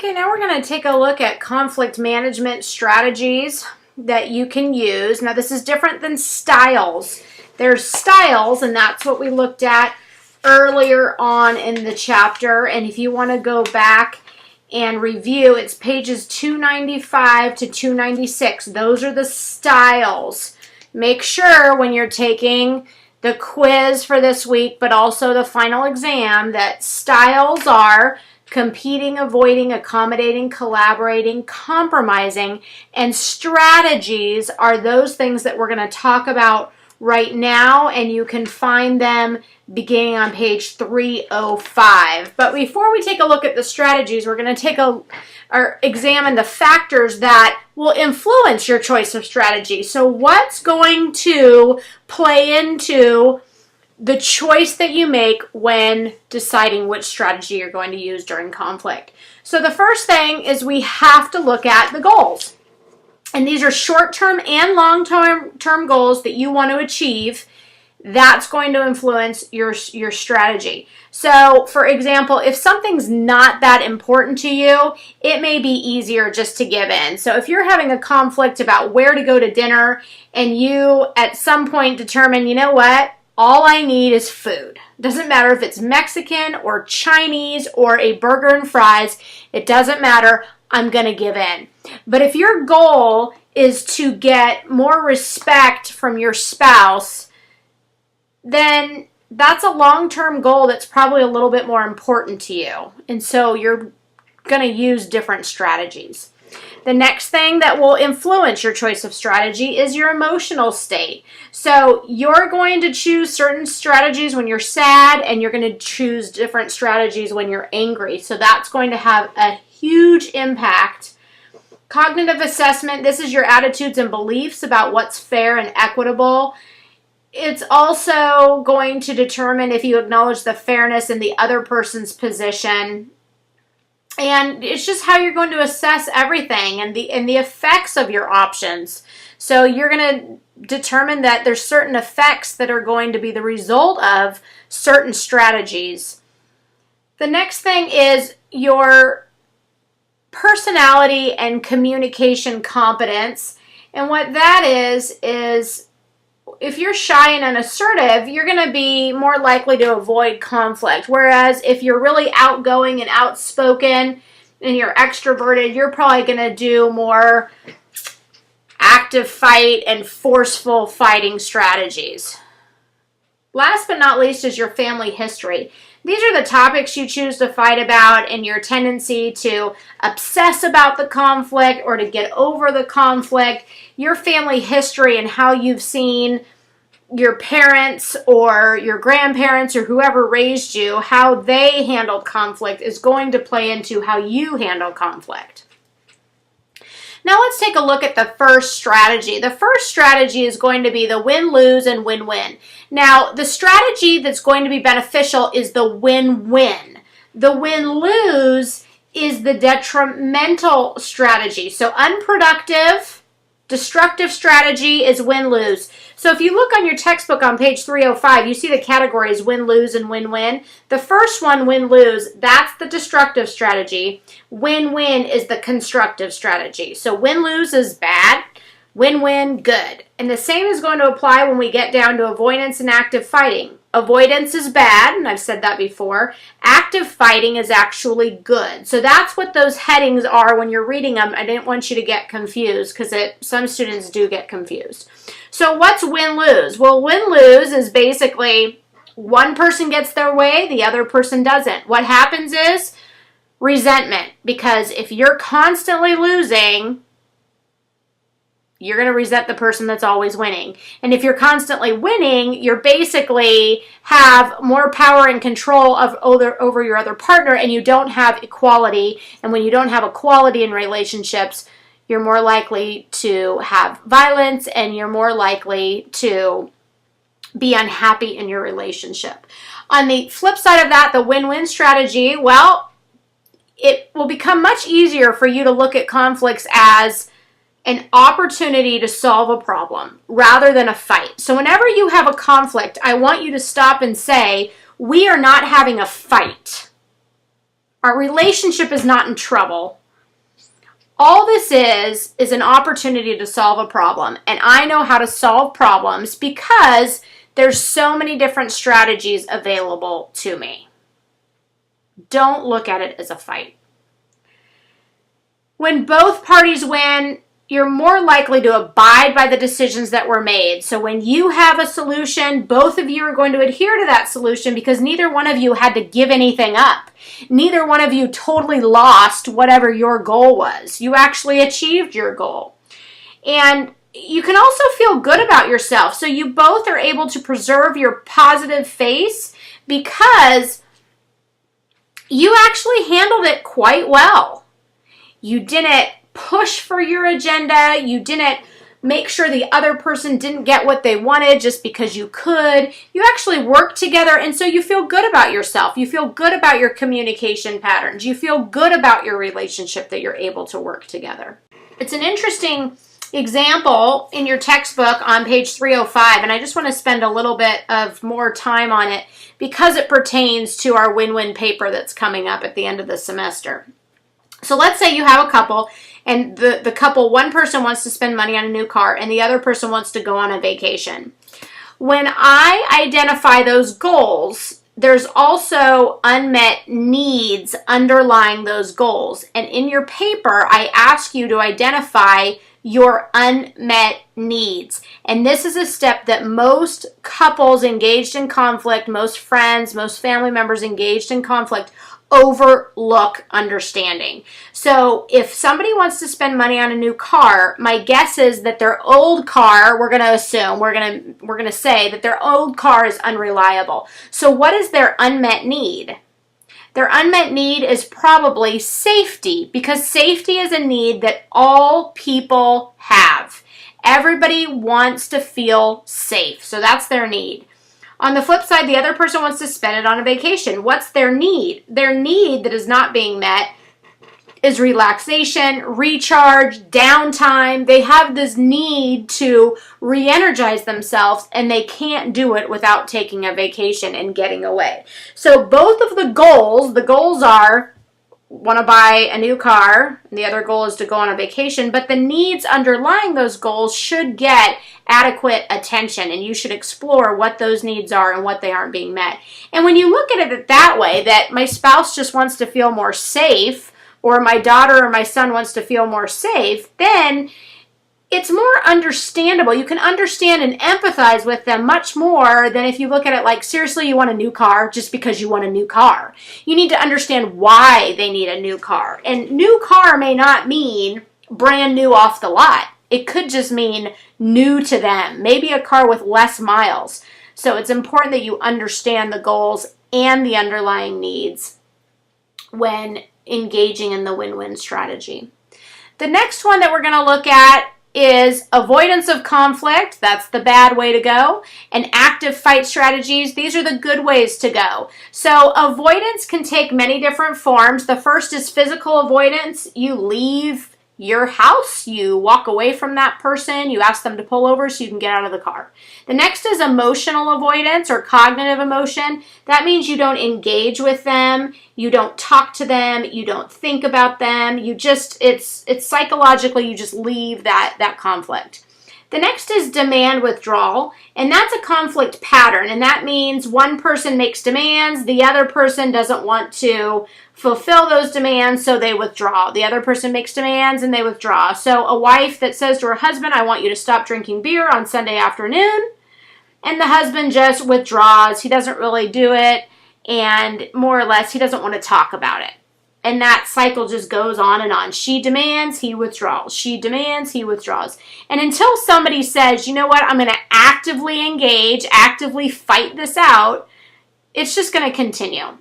Okay, now we're going to take a look at conflict management strategies that you can use. Now, this is different than styles. There's styles, and that's what we looked at earlier on in the chapter. And if you want to go back and review, it's pages 295 to 296. Those are the styles. Make sure when you're taking the quiz for this week, but also the final exam, that styles are competing, avoiding, accommodating, collaborating, compromising, and strategies are those things that we're going to talk about right now, and you can find them beginning on page 305. But before we take a look at the strategies, we're going to examine the factors that will influence your choice of strategy. So what's going to play into the choice that you make when deciding which strategy you're going to use during conflict? So the first thing is we have to look at the goals. And these are short-term and long-term goals that you want to achieve. That's going to influence your strategy. So, for example, if something's not that important to you, it may be easier just to give in. So if you're having a conflict about where to go to dinner and you at some point determine, you know what, all I need is food. Doesn't matter if it's Mexican or Chinese or a burger and fries. It doesn't matter. I'm going to give in. But if your goal is to get more respect from your spouse, then that's a long-term goal that's probably a little bit more important to you. And so you're going to use different strategies. The next thing that will influence your choice of strategy is your emotional state. So you're going to choose certain strategies when you're sad, and you're going to choose different strategies when you're angry. So that's going to have a huge impact. Cognitive assessment, this is your attitudes and beliefs about what's fair and equitable. It's also going to determine if you acknowledge the fairness in the other person's position. And it's just how you're going to assess everything and the effects of your options. So you're going to determine that there's certain effects that are going to be the result of certain strategies. The next thing is your personality and communication competence. And what that is if you're shy and unassertive, you're going to be more likely to avoid conflict. Whereas if you're really outgoing and outspoken and you're extroverted, you're probably going to do more active fight and forceful fighting strategies. Last but not least is your family history. These are the topics you choose to fight about and your tendency to obsess about the conflict or to get over the conflict. Your family history and how you've seen your parents or your grandparents or whoever raised you, how they handled conflict is going to play into how you handle conflict. Now let's take a look at the first strategy. The first strategy is going to be the win-lose and win-win. Now, the strategy that's going to be beneficial is the win-win. The win-lose is the detrimental strategy. So unproductive, destructive strategy is win-lose. So if you look on your textbook on page 305, you see the categories win-lose and win-win. The first one, win-lose, that's the destructive strategy. Win-win is the constructive strategy. So win-lose is bad, win-win, good. And the same is going to apply when we get down to avoidance and active fighting. Avoidance is bad, and I've said that before. Active fighting is actually good. So that's what those headings are when you're reading them. I didn't want you to get confused because some students do get confused. So what's win-lose? Well, win-lose is basically one person gets their way, the other person doesn't. What happens is resentment, because if you're constantly losing, you're going to resent the person that's always winning. And if you're constantly winning, you're basically have more power and control over your other partner, and you don't have equality. And when you don't have equality in relationships, you're more likely to have violence, and you're more likely to be unhappy in your relationship. On the flip side of that, the win-win strategy, well, it will become much easier for you to look at conflicts as an opportunity to solve a problem rather than a fight. So whenever you have a conflict, I want you to stop and say, we are not having a fight. Our relationship is not in trouble. All this is an opportunity to solve a problem. And I know how to solve problems because there's so many different strategies available to me. Don't look at it as a fight. When both parties win, you're more likely to abide by the decisions that were made. So when you have a solution, both of you are going to adhere to that solution because neither one of you had to give anything up. Neither one of you totally lost whatever your goal was. You actually achieved your goal. And you can also feel good about yourself. So you both are able to preserve your positive face because you actually handled it quite well. You didn't push for your agenda. You didn't make sure the other person didn't get what they wanted just because you could. You actually worked together, and so you feel good about yourself. You feel good about your communication patterns. You feel good about your relationship that you're able to work together. It's an interesting example in your textbook on page 305, and I just want to spend a little bit of more time on it because it pertains to our win-win paper that's coming up at the end of the semester. So let's say you have a couple, and the couple, one person wants to spend money on a new car, and the other person wants to go on a vacation. When I identify those goals, there's also unmet needs underlying those goals. And in your paper, I ask you to identify your unmet needs. And this is a step that most couples engaged in conflict, most friends, most family members engaged in conflict overlook understanding. So if somebody wants to spend money on a new car, my guess is that their old car, we're going to assume, we're going to say that their old car is unreliable. So what is their unmet need? Their unmet need is probably safety, because safety is a need that all people have. Everybody wants to feel safe. So that's their need. On the flip side, the other person wants to spend it on a vacation. What's their need? Their need that is not being met is relaxation, recharge, downtime. They have this need to re-energize themselves, and they can't do it without taking a vacation and getting away. So both of the goals are want to buy a new car, and the other goal is to go on a vacation, but the needs underlying those goals should get adequate attention, and you should explore what those needs are and what they aren't being met. And when you look at it that way, that my spouse just wants to feel more safe, or my daughter or my son wants to feel more safe, then it's more understandable. You can understand and empathize with them much more than if you look at it like, seriously, you want a new car just because you want a new car. You need to understand why they need a new car. And new car may not mean brand new off the lot. It could just mean new to them, maybe a car with less miles. So it's important that you understand the goals and the underlying needs when engaging in the win-win strategy. The next one that we're going to look at is avoidance of conflict. That's the bad way to go. And active fight strategies. These are the good ways to go. So avoidance can take many different forms. The first is physical avoidance. You leave your house, you walk away from that person, you ask them to pull over so you can get out of the car. The next is emotional avoidance or cognitive emotion. That means you don't engage with them, you don't talk to them, you don't think about them, you just, it's psychologically, you just leave that conflict. The next is demand withdrawal, and that's a conflict pattern, and that means one person makes demands, the other person doesn't want to fulfill those demands, so they withdraw. The other person makes demands and they withdraw. So a wife that says to her husband, I want you to stop drinking beer on Sunday afternoon, and the husband just withdraws. He doesn't really do it, and more or less he doesn't want to talk about it. And that cycle just goes on and on. She demands, he withdraws. She demands, he withdraws. And until somebody says, you know what, I'm going to actively engage, actively fight this out, it's just going to continue.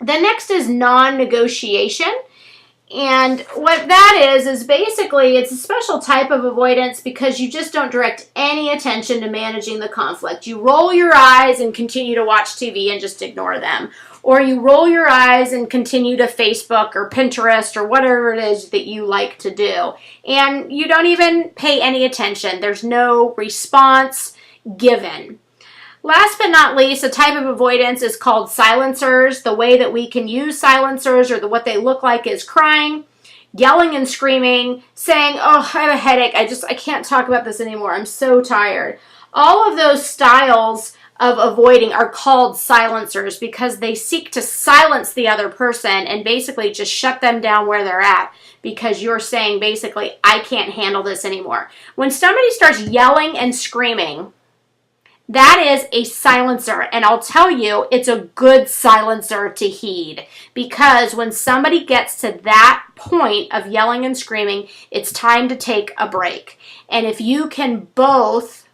The next is non-negotiation. And what that is basically it's a special type of avoidance because you just don't direct any attention to managing the conflict. You roll your eyes and continue to watch TV and just ignore them. Or you roll your eyes and continue to Facebook or Pinterest or whatever it is that you like to do. And you don't even pay any attention. There's no response given. Last but not least, a type of avoidance is called silencers. The way that we can use silencers, or what they look like, is crying, yelling and screaming, saying, oh, I have a headache, I can't talk about this anymore, I'm so tired. All of those styles of avoiding are called silencers because they seek to silence the other person and basically just shut them down where they're at, because you're saying basically, I can't handle this anymore. When somebody starts yelling and screaming, that is a silencer, and I'll tell you, it's a good silencer to heed, because when somebody gets to that point of yelling and screaming, it's time to take a break. And if you can both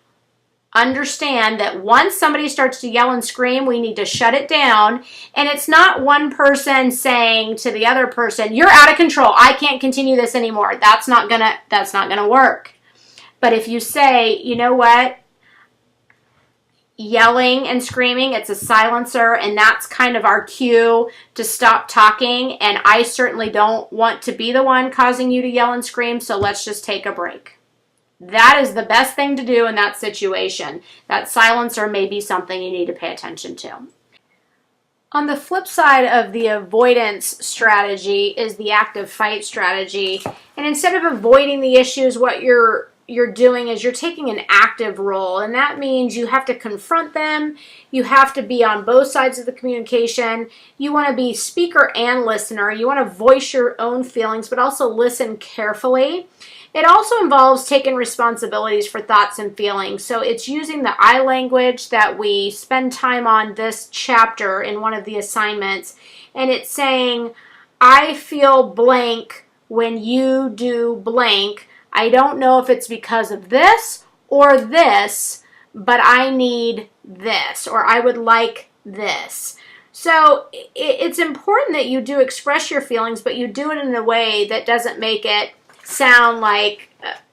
understand that once somebody starts to yell and scream, we need to shut it down, and it's not one person saying to the other person, you're out of control, I can't continue this anymore. That's not gonna work. But if you say, you know what, yelling and screaming, it's a silencer, and that's kind of our cue to stop talking, and I certainly don't want to be the one causing you to yell and scream, so let's just take a break. That is the best thing to do in that situation. That silencer may be something you need to pay attention to. On the flip side of the avoidance strategy is the active fight strategy, and instead of avoiding the issues, what you're doing is you're taking an active role, and that means you have to confront them, you have to be on both sides of the communication, you want to be speaker and listener, you want to voice your own feelings but also listen carefully. It also involves taking responsibilities for thoughts and feelings, so it's using the I language that we spend time on this chapter in one of the assignments, and it's saying, I feel blank when you do blank. I don't know if it's because of this or this, but I need this, or I would like this. So it's important that you do express your feelings, but you do it in a way that doesn't make it sound like,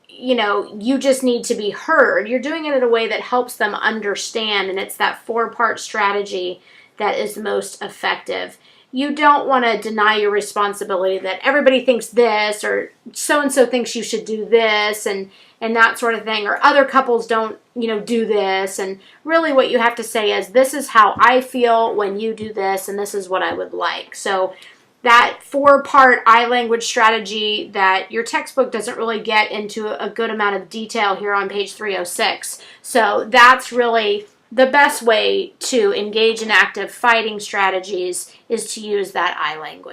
you just need to be heard. You're doing it in a way that helps them understand, and it's that 4-part strategy that is most effective. You don't want to deny your responsibility that everybody thinks this, or so-and-so thinks you should do this, and that sort of thing, or other couples don't, do this. And really what you have to say is, this is how I feel when you do this, and this is what I would like. So that 4-part I language strategy that your textbook doesn't really get into a good amount of detail here on page 306. So that's really the best way to engage in active fighting strategies, is to use that I language.